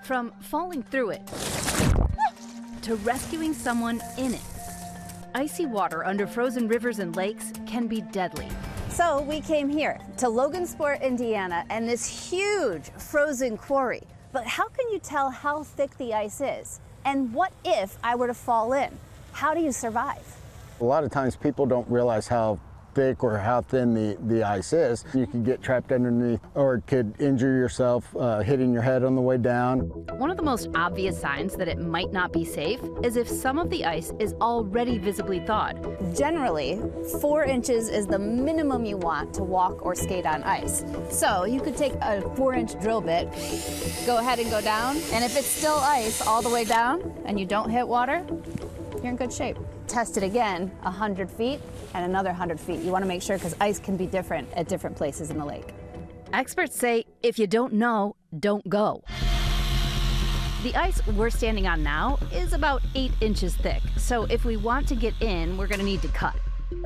From falling through it to rescuing someone in it. Icy water under frozen rivers and lakes can be deadly. So we came here to Logansport, Indiana, and this huge frozen quarry. But how can you tell how thick the ice is? And what if I were to fall in? How do you survive? A lot of times people don't realize how thick or how thin the ice is. You can get trapped underneath or could injure yourself hitting your head on the way down. One of the most obvious signs that it might not be safe is if some of the ice is already visibly thawed. Generally, 4 inches is the minimum you want to walk or skate on ice. So you could take a 4-inch drill bit, go ahead and go down, and if it's still ice all the way down and you don't hit water, you're in good shape. Test it again 100 feet and another 100 feet. You want to make sure because ice can be different at different places in the lake. Experts say if you don't know, don't go. The ice we're standing on now is about 8 inches thick, so if we want to get in, we're going to need to cut.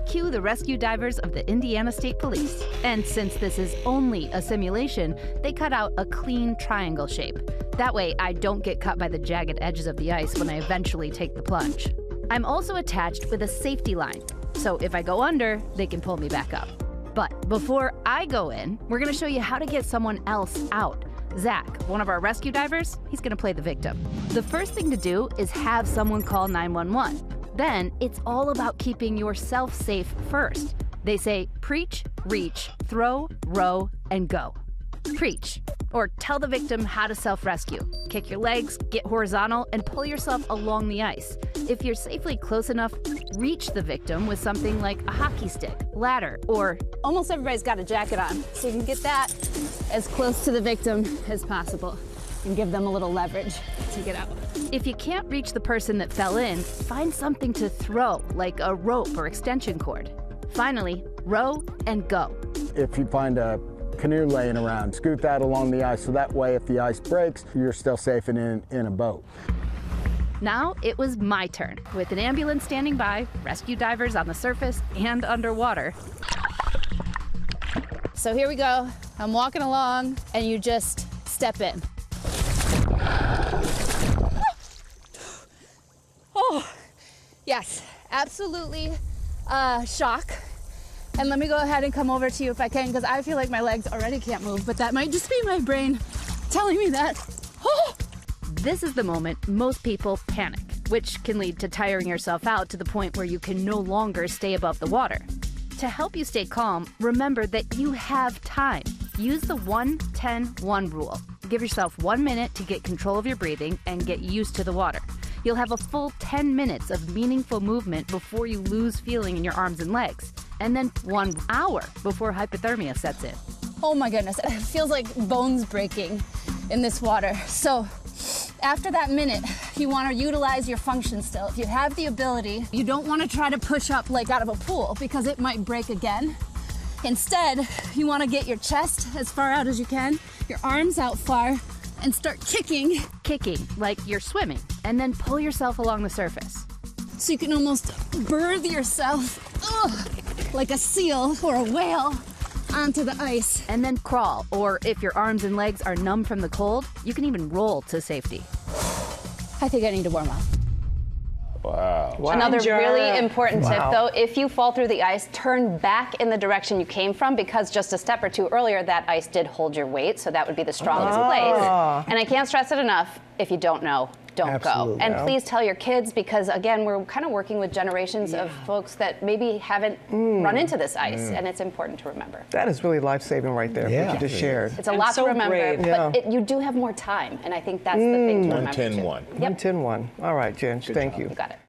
Cue the rescue divers of the Indiana State Police. And since this is only a simulation, they cut out a clean triangle shape. That way I don't get cut by the jagged edges of the ice when I eventually take the plunge. I'm also attached with a safety line, so if I go under, they can pull me back up. But before I go in, we're gonna show you how to get someone else out. Zach, one of our rescue divers, he's gonna play the victim. The first thing to do is have someone call 911. Then it's all about keeping yourself safe first. They say preach, reach, throw, row, and go. Preach, or tell the victim how to self-rescue. Kick your legs, get horizontal, and pull yourself along the ice. If you're safely close enough, reach the victim with something like a hockey stick, ladder, or... Almost everybody's got a jacket on, so you can get that as close to the victim as possible and give them a little leverage to get out. If you can't reach the person that fell in, find something to throw, like a rope or extension cord. Finally, row and go. If you find a canoe laying around, scoot that along the ice so that way if the ice breaks, you're still safe and in a boat. Now it was my turn. With an ambulance standing by, rescue divers on the surface and underwater. So here we go. I'm walking along and you just step in. Oh, yes, absolutely shock. And let me go ahead and come over to you if I can, because I feel like my legs already can't move, but that might just be my brain telling me that. Oh. This is the moment most people panic, which can lead to tiring yourself out to the point where you can no longer stay above the water. To help you stay calm, remember that you have time. Use the 1-10-1 rule. Give yourself 1 minute to get control of your breathing and get used to the water. You'll have a full 10 minutes of meaningful movement before you lose feeling in your arms and legs. And then 1 hour before hypothermia sets in. Oh my goodness, it feels like bones breaking in this water. So after that minute, you want to utilize your function still. If you have the ability, you don't want to try to push up like out of a pool because it might break again. Instead, you want to get your chest as far out as you can, your arms out far, and start kicking. Kicking, like you're swimming, and then pull yourself along the surface. So you can almost birth yourself, like a seal or a whale, onto the ice. And then crawl, or if your arms and legs are numb from the cold, you can even roll to safety. I think I need to warm up. Wow. Another Ginger. really important tip, Wow. though, if you fall through the ice, turn back in the direction you came from, because just a step or two earlier, that ice did hold your weight, so that would be the strongest place. And I can't stress it enough, if you don't know, don't Absolutely. go. And Yeah. please tell your kids, because again, we're kind of working with generations of folks that maybe haven't run into this ice, and it's important to remember. That is really life-saving right there, Yeah. what you just shared. It's a And lot so to remember, great. but you do have more time, and I think that's the thing to remember. 1-10-1. Yep. 1-10-1. All right, Jen, thank you. You got it.